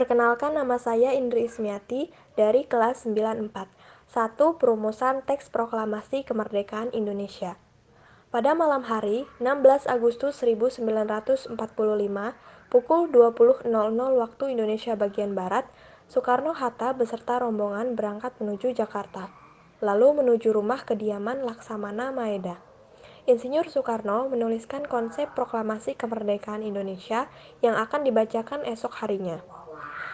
Perkenalkan, nama saya Indri Ismiati dari kelas 94. 1. Perumusan teks proklamasi kemerdekaan Indonesia. Pada malam hari, 16 Agustus 1945, pukul 20.00 waktu Indonesia bagian Barat, Soekarno-Hatta beserta rombongan berangkat menuju Jakarta, lalu menuju rumah kediaman Laksamana Maeda. Insinyur Soekarno menuliskan konsep proklamasi kemerdekaan Indonesia yang akan dibacakan esok harinya.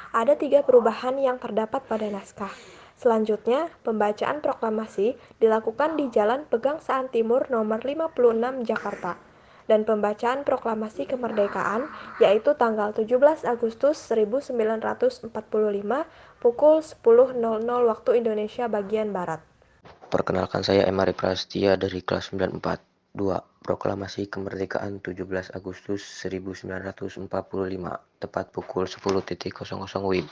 Ada 3 perubahan yang terdapat pada naskah. Selanjutnya, pembacaan proklamasi dilakukan di Jalan Pegangsaan Timur nomor 56 Jakarta. Dan pembacaan proklamasi kemerdekaan yaitu tanggal 17 Agustus 1945 pukul 10.00 waktu Indonesia bagian Barat. Perkenalkan, saya Emari Prastia dari kelas 94. 2. Proklamasi Kemerdekaan 17 Agustus 1945, tepat pukul 10.00 WIB.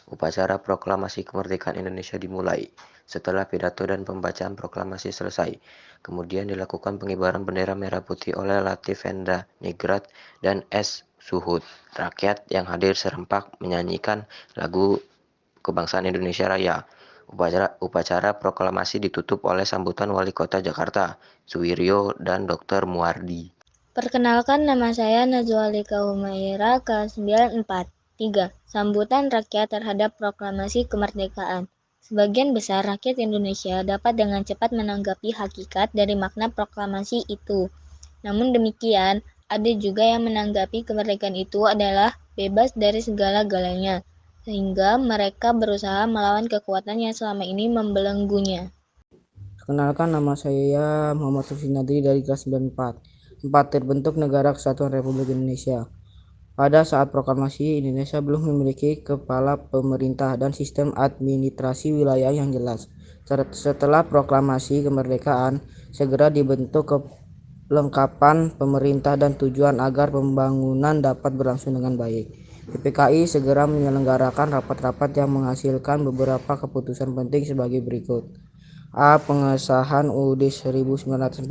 Upacara Proklamasi Kemerdekaan Indonesia dimulai. Setelah pidato dan pembacaan proklamasi selesai, kemudian dilakukan pengibaran bendera merah putih oleh Latif Hendra Ningrat dan S. Suhud. Rakyat yang hadir serempak menyanyikan lagu Kebangsaan Indonesia Raya. Upacara proklamasi ditutup oleh sambutan Wali Kota Jakarta, Suwiryo dan Dr. Muardi. Perkenalkan, nama saya Najwa Alika Humaira, kelas 94. 3. Sambutan rakyat terhadap proklamasi kemerdekaan. Sebagian besar rakyat Indonesia dapat dengan cepat menanggapi hakikat dari makna proklamasi itu. Namun demikian, ada juga yang menanggapi kemerdekaan itu adalah bebas dari segala-galanya, sehingga mereka berusaha melawan kekuatan yang selama ini membelenggunya. Perkenalkan, nama saya Muhammad Sufi Nadri dari kelas 94. 4. Terbentuk Negara Kesatuan Republik Indonesia. Pada saat proklamasi, Indonesia belum memiliki kepala pemerintah dan sistem administrasi wilayah yang jelas. Setelah proklamasi kemerdekaan, segera dibentuk kelengkapan pemerintah dan tujuan agar pembangunan dapat berlangsung dengan baik. PPKI segera menyelenggarakan rapat-rapat yang menghasilkan beberapa keputusan penting sebagai berikut. A. Pengesahan UUD 1945.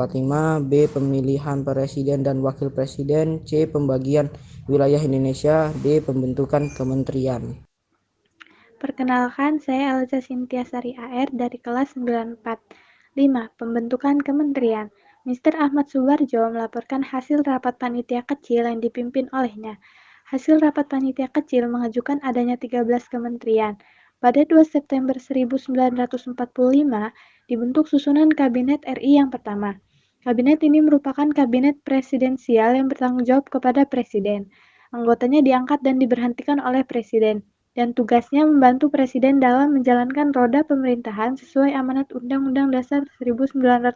B. Pemilihan presiden dan wakil presiden. C. Pembagian wilayah Indonesia. D. Pembentukan kementerian. Perkenalkan, saya Elza Sintia Sari AR dari kelas 94. 5. Pembentukan kementerian. Mr. Ahmad Subarjo melaporkan hasil rapat panitia kecil yang dipimpin olehnya. Hasil rapat panitia kecil mengajukan adanya 13 kementerian. Pada 2 September 1945, dibentuk susunan Kabinet RI yang pertama. Kabinet ini merupakan kabinet presidensial yang bertanggung jawab kepada Presiden. Anggotanya diangkat dan diberhentikan oleh Presiden, dan tugasnya membantu Presiden dalam menjalankan roda pemerintahan sesuai amanat Undang-Undang Dasar 1945.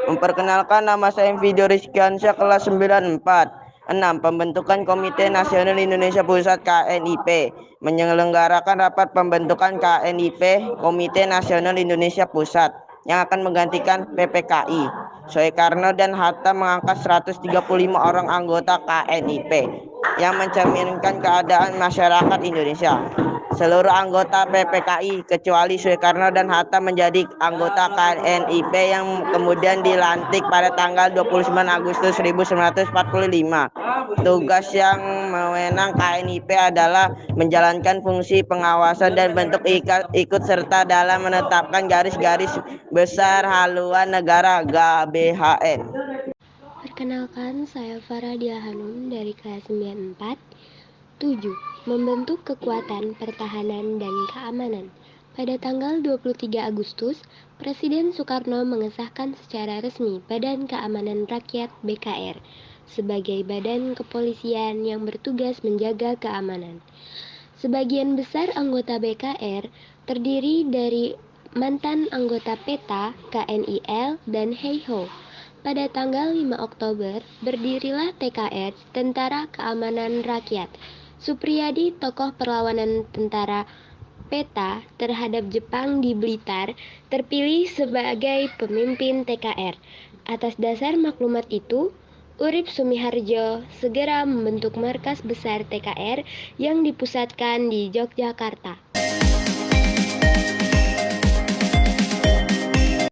Memperkenalkan, nama saya Video Rizkiansyah, kelas 94. 6. Pembentukan Komite Nasional Indonesia Pusat KNIP. Menyelenggarakan rapat pembentukan KNIP, Komite Nasional Indonesia Pusat, yang akan menggantikan PPKI. Soekarno dan Hatta mengangkat 135 orang anggota KNIP yang mencerminkan keadaan masyarakat Indonesia. Seluruh anggota PPKI kecuali Soekarno dan Hatta menjadi anggota KNIP yang kemudian dilantik pada tanggal 29 Agustus 1945. Tugas yang mewenang KNIP adalah menjalankan fungsi pengawasan dan bentuk ikut serta dalam menetapkan garis-garis besar haluan negara GBHN. Perkenalkan, saya Faradia Hanum dari kelas 94. 7. Membentuk kekuatan pertahanan dan keamanan. Pada tanggal 23 Agustus, Presiden Soekarno mengesahkan secara resmi Badan Keamanan Rakyat (BKR) sebagai badan kepolisian yang bertugas menjaga keamanan. Sebagian besar anggota BKR terdiri dari mantan anggota PETA, KNIL, dan HEIHO. Pada tanggal 5 Oktober, berdirilah TKR, Tentara Keamanan Rakyat. Supriyadi, tokoh perlawanan tentara PETA terhadap Jepang di Blitar, terpilih sebagai pemimpin TKR. Atas dasar maklumat itu, Urip Sumiharjo segera membentuk markas besar TKR yang dipusatkan di Yogyakarta.